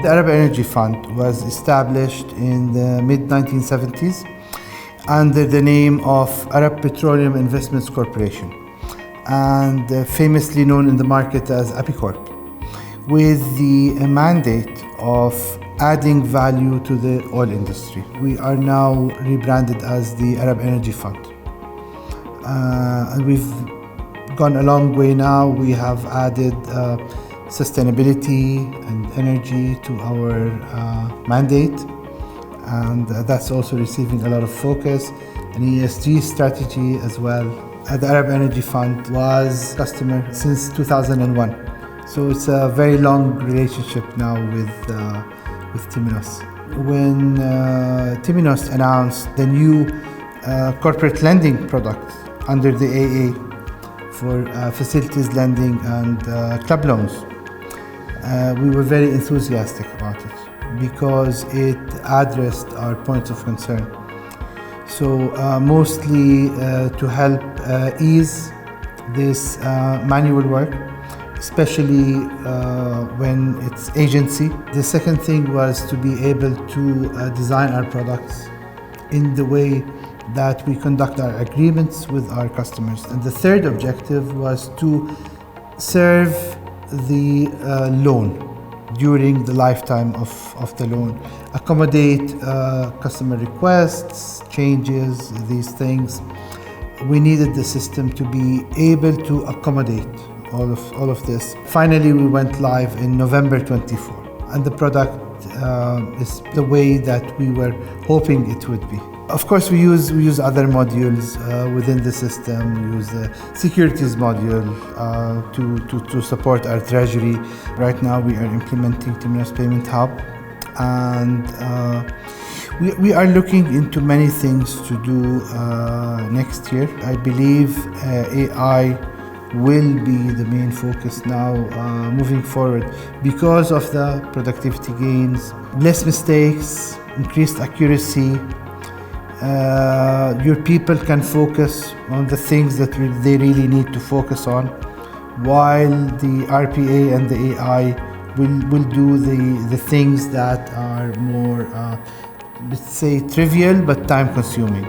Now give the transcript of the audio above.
The Arab Energy Fund was established in the mid-1970s under the name of Arab Petroleum Investments Corporation, and famously known in the market as APICorp, with the mandate of adding value to the oil industry. We are now rebranded as the Arab Energy Fund. And we've gone a long way now. We have added sustainability and energy to our mandate, and that's also receiving a lot of focus. An ESG strategy as well. The Arab Energy Fund was customer since 2001, so it's a very long relationship now with Temenos. When Temenos announced the new corporate lending product under the AA for facilities lending and club loans, we were very enthusiastic about it because it addressed our points of concern. So mostly to help ease this manual work, especially when it's agency. The second thing was to be able to design our products in the way that we conduct our agreements with our customers. And the third objective was to serve the loan during the lifetime of the loan, accommodate customer requests, changes, these things. We needed the system to be able to accommodate all of this. Finally, we went live in November 24, and the product is the way that we were hoping it would be. Of course, we use other modules within the system. We use the securities module to support our treasury. Right now, we are implementing Temenos Payment Hub, and we are looking into many things to do next year. I believe AI will be the main focus now moving forward because of the productivity gains, less mistakes, increased accuracy. Your people can focus on the things that they really need to focus on, while the RPA and the AI will do the things that are more, let's say, trivial but time consuming.